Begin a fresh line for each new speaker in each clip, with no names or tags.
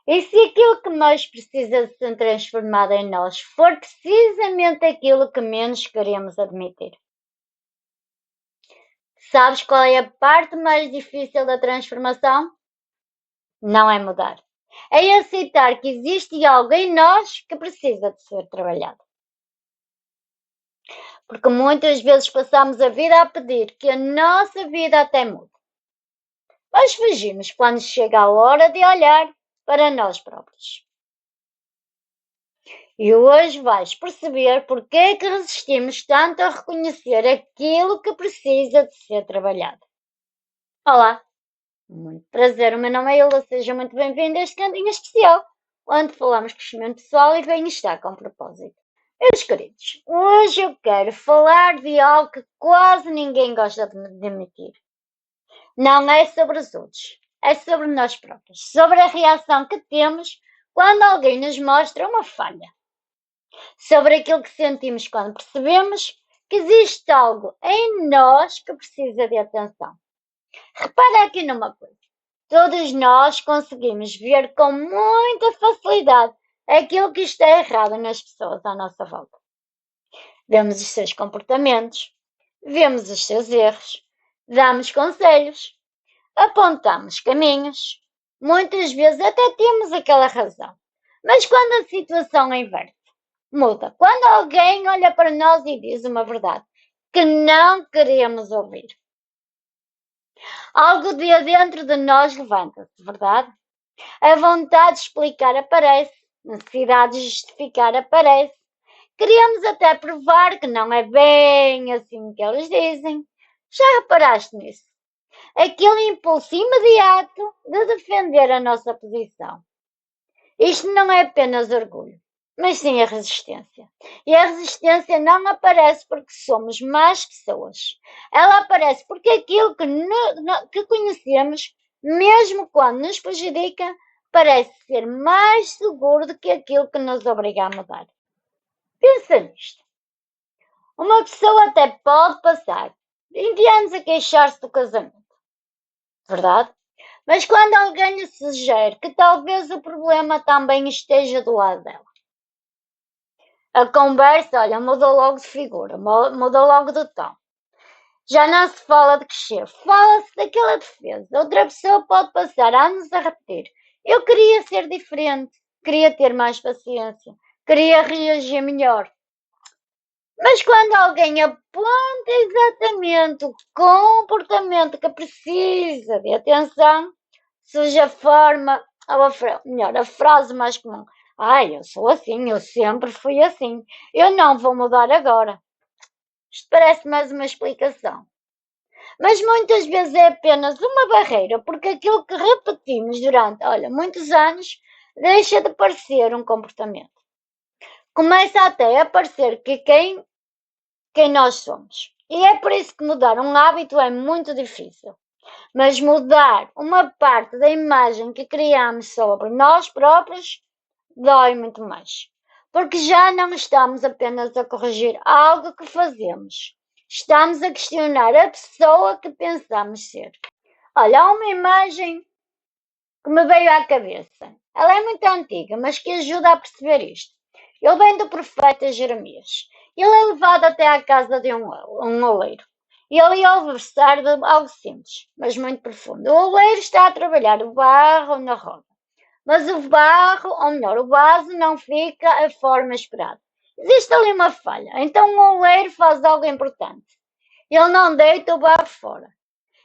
E se aquilo que mais precisa de ser transformado em nós for precisamente aquilo que menos queremos admitir? Sabes qual é a parte mais difícil da transformação? Não é mudar. É aceitar que existe algo em nós que precisa de ser trabalhado. Porque muitas vezes passamos a vida a pedir que a nossa vida até mude. Mas fugimos quando chega a hora de olhar para nós próprios. E hoje vais perceber porque é que resistimos tanto a reconhecer aquilo que precisa de ser trabalhado. Olá, muito prazer, o meu nome é Hilda, seja muito bem-vindo a este cantinho especial, onde falamos de crescimento pessoal e bem-estar com propósito. Meus queridos, hoje eu quero falar de algo que quase ninguém gosta de admitir. Não é sobre os outros, é sobre nós próprios, sobre a reação que temos quando alguém nos mostra uma falha, sobre aquilo que sentimos quando percebemos que existe algo em nós que precisa de atenção. Repara aqui numa coisa. Todos nós conseguimos ver com muita facilidade aquilo que está errado nas pessoas à nossa volta. Vemos os seus comportamentos, vemos os seus erros, damos conselhos, apontamos caminhos, muitas vezes até temos aquela razão. Mas quando a situação inverte, muda. Quando alguém olha para nós e diz uma verdade que não queremos ouvir, algo de dentro de nós levanta-se, verdade? A vontade de explicar aparece, a necessidade de justificar aparece. Queríamos até provar que não é bem assim que eles dizem. Já reparaste nisso? Aquele impulso imediato de defender a nossa posição. Isto não é apenas orgulho, mas sim a resistência. E a resistência não aparece porque somos más pessoas. Ela aparece porque aquilo que conhecemos, mesmo quando nos prejudica, parece ser mais seguro do que aquilo que nos obriga a mudar. Pensa nisto. Uma pessoa até pode passar 20 anos a queixar-se do casamento, verdade? Mas quando alguém lhe sugere que talvez o problema também esteja do lado dela, a conversa, olha, mudou logo de figura, mudou logo de tom. Já não se fala de crescer, fala-se daquela defesa. Outra pessoa pode passar anos a repetir. Eu queria ser diferente, queria ter mais paciência, queria reagir melhor. Mas quando alguém aponta exatamente o comportamento que precisa de atenção, surge a forma, ou melhor, a frase mais comum. Ai, eu sou assim, eu sempre fui assim. Eu não vou mudar agora. Isto parece mais uma explicação. Mas muitas vezes é apenas uma barreira, porque aquilo que repetimos durante, olha, muitos anos, deixa de parecer um comportamento. Começa até a parecer que quem nós somos. E é por isso que mudar um hábito é muito difícil. Mas mudar uma parte da imagem que criamos sobre nós próprios dói muito mais. Porque já não estamos apenas a corrigir algo que fazemos. Estamos a questionar a pessoa que pensamos ser. Olha, há uma imagem que me veio à cabeça. Ela é muito antiga, mas que ajuda a perceber isto. Ele vem do profeta Jeremias. Ele é levado até à casa de um oleiro. E ele ouve versar de algo simples, mas muito profundo. O oleiro está a trabalhar o barro na roda. Mas o barro, ou melhor, o vaso não fica a forma esperada. Existe ali uma falha. Então o oleiro faz algo importante. Ele não deita o barro fora.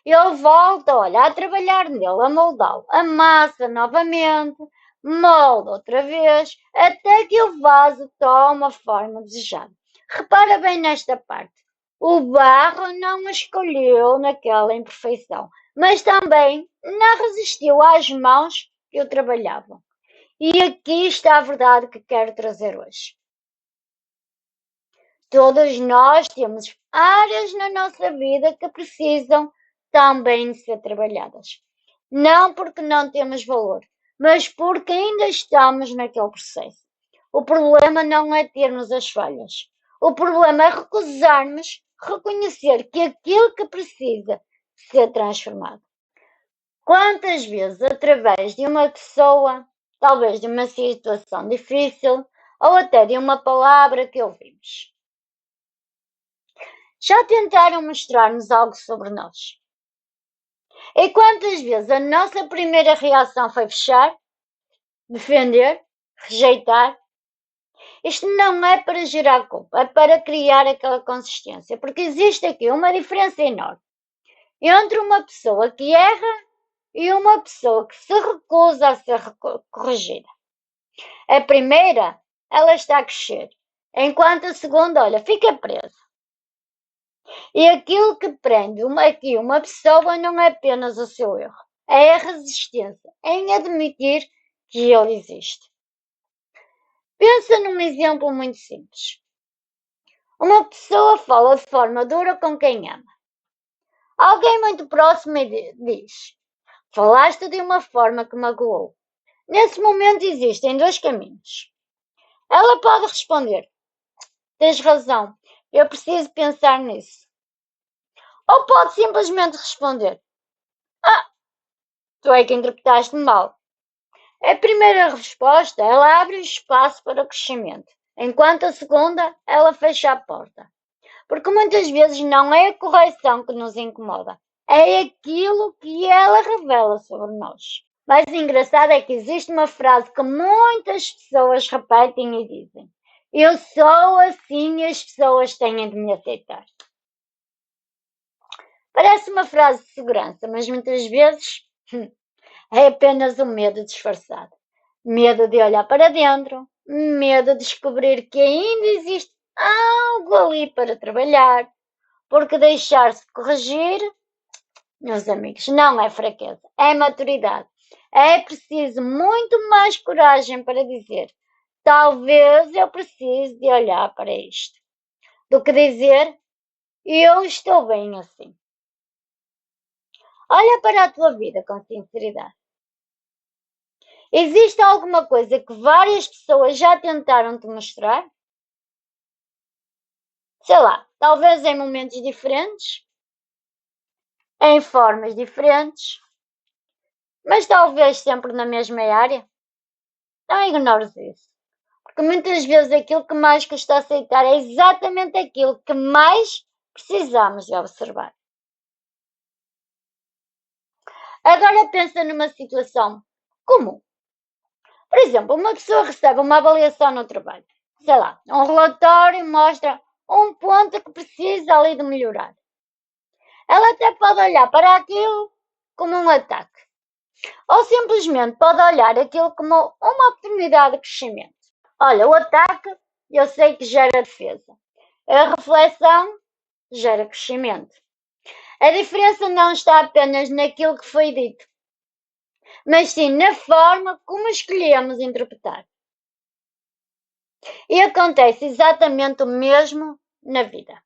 Ele volta, olha, a trabalhar nele, a moldá-lo, amassa novamente, molda outra vez, até que o vaso toma a forma desejada. Repara bem nesta parte. O barro não escolheu naquela imperfeição, mas também não resistiu às mãos que o trabalhavam. E aqui está a verdade que quero trazer hoje. Todos nós temos áreas na nossa vida que precisam também de ser trabalhadas. Não porque não temos valor, mas porque ainda estamos naquele processo. O problema não é termos as falhas. O problema é recusarmos reconhecer que aquilo que precisa ser transformado. Quantas vezes, através de uma pessoa, talvez de uma situação difícil ou até de uma palavra que ouvimos. Já tentaram mostrar-nos algo sobre nós? E quantas vezes a nossa primeira reação foi fechar, defender, rejeitar? Isto não é para gerar culpa, é para criar aquela consistência, porque existe aqui uma diferença enorme entre uma pessoa que erra e uma pessoa que se recusa a ser corrigida. A primeira, ela está a crescer, enquanto a segunda, olha, fica presa. E aquilo que prende aqui uma pessoa não é apenas o seu erro, é a resistência em admitir que ele existe. Pensa num exemplo muito simples. Uma pessoa fala de forma dura com quem ama. Alguém muito próximo diz: falaste de uma forma que magoou. Nesse momento existem dois caminhos. Ela pode responder: tens razão, eu preciso pensar nisso. Ou pode simplesmente responder: ah, tu é que interpretaste mal. A primeira resposta, ela abre o espaço para o crescimento, enquanto a segunda, ela fecha a porta. Porque muitas vezes não é a correção que nos incomoda, é aquilo que ela revela sobre nós. Mas o engraçado é que existe uma frase que muitas pessoas repetem e dizem: eu sou assim e as pessoas têm de me aceitar. Parece uma frase de segurança, mas muitas vezes é apenas um medo disfarçado. Medo de olhar para dentro, medo de descobrir que ainda existe algo ali para trabalhar, porque deixar-se corrigir, meus amigos, não é fraqueza, é maturidade. É preciso muito mais coragem para dizer: talvez eu precise de olhar para isto, do que dizer: eu estou bem assim. Olha para a tua vida com sinceridade. Existe alguma coisa que várias pessoas já tentaram te mostrar? Sei lá, talvez em momentos diferentes, em formas diferentes, mas talvez sempre na mesma área. Não ignores isso, porque muitas vezes aquilo que mais custa aceitar é exatamente aquilo que mais precisamos de observar. Agora pensa numa situação comum. Por exemplo, uma pessoa recebe uma avaliação no trabalho. Sei lá, um relatório mostra um ponto que precisa ali de melhorar. Ela até pode olhar para aquilo como um ataque, ou simplesmente pode olhar aquilo como uma oportunidade de crescimento. Olha, o ataque eu sei que gera defesa. A reflexão gera crescimento. A diferença não está apenas naquilo que foi dito, mas sim na forma como escolhemos interpretar. E acontece exatamente o mesmo na vida.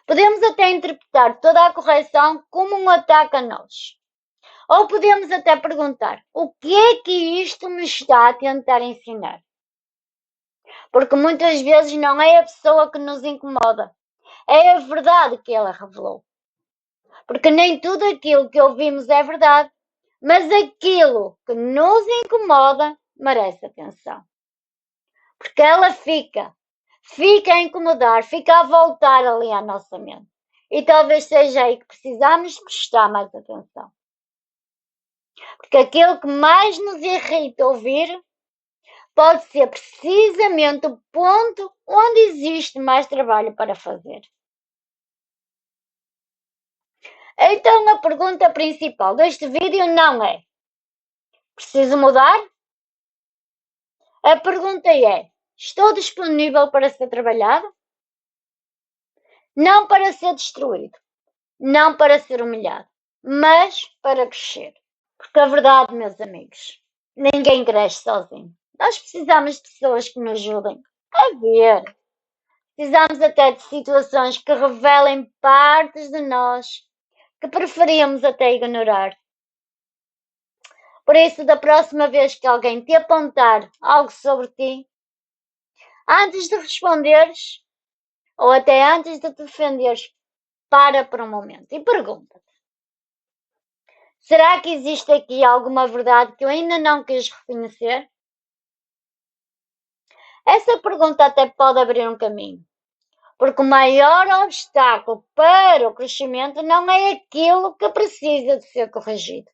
Podemos até interpretar toda a correção como um ataque a nós. Ou podemos até perguntar: o que é que isto me está a tentar ensinar? Porque muitas vezes não é a pessoa que nos incomoda, é a verdade que ela revelou. Porque nem tudo aquilo que ouvimos é verdade, mas aquilo que nos incomoda merece atenção. Porque ela fica a incomodar, fica a voltar ali à nossa mente. E talvez seja aí que precisamos prestar mais atenção. Porque aquilo que mais nos irrita ouvir pode ser precisamente o ponto onde existe mais trabalho para fazer. Então a pergunta principal deste vídeo não é: preciso mudar? A pergunta é: estou disponível para ser trabalhado? Não para ser destruído, não para ser humilhado, mas para crescer. Porque a verdade, meus amigos, ninguém cresce sozinho. Nós precisamos de pessoas que nos ajudem a ver. Precisamos até de situações que revelem partes de nós que preferíamos até ignorar. Por isso, da próxima vez que alguém te apontar algo sobre ti, antes de responderes, ou até antes de te defenderes, para por um momento e pergunta-te: Será que existe aqui alguma verdade que eu ainda não quis reconhecer? Essa pergunta até pode abrir um caminho, porque o maior obstáculo para o crescimento não é aquilo que precisa de ser corrigido.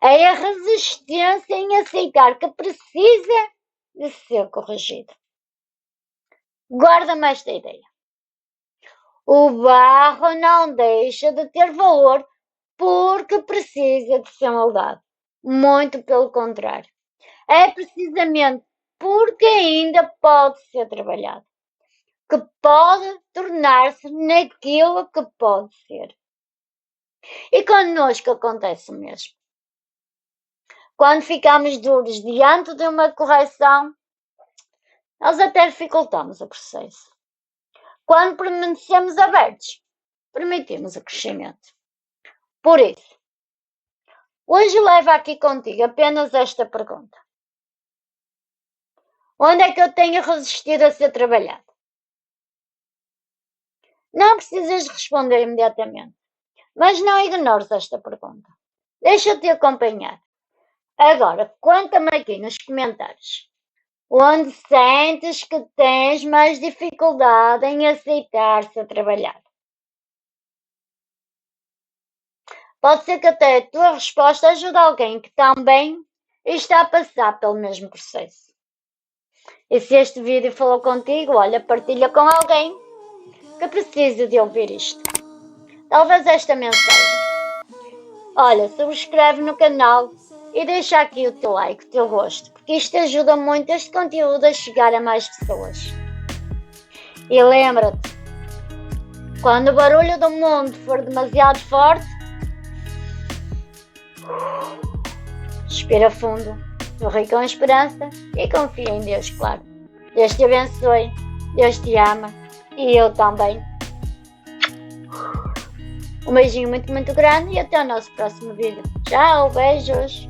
É a resistência em aceitar que precisa de ser corrigido. Guarda-me esta ideia. O barro não deixa de ter valor porque precisa de ser moldado. Muito pelo contrário. É precisamente porque ainda pode ser trabalhado, que pode tornar-se naquilo que pode ser. E connosco acontece o mesmo. Quando ficamos duros diante de uma correção, nós até dificultamos o processo. Quando permanecemos abertos, permitimos o crescimento. Por isso, hoje levo aqui contigo apenas esta pergunta. Onde é que eu tenho resistido a ser trabalhado? Não precisas responder imediatamente, mas não ignores esta pergunta. Deixa-te acompanhar. Agora, conta-me aqui nos comentários onde sentes que tens mais dificuldade em aceitar ser trabalhado. Pode ser que até a tua resposta ajude alguém que também está a passar pelo mesmo processo. E se este vídeo falou contigo, olha, partilha com alguém que precisa de ouvir isto. Talvez esta mensagem. Olha, subscreve no canal e deixa aqui o teu like, o teu gosto, porque isto ajuda muito este conteúdo a chegar a mais pessoas. E lembra-te, quando o barulho do mundo for demasiado forte, respira fundo, sorri com esperança e confia em Deus, claro. Deus te abençoe, Deus te ama e eu também. Um beijinho muito, muito grande e até o nosso próximo vídeo. Tchau, beijos!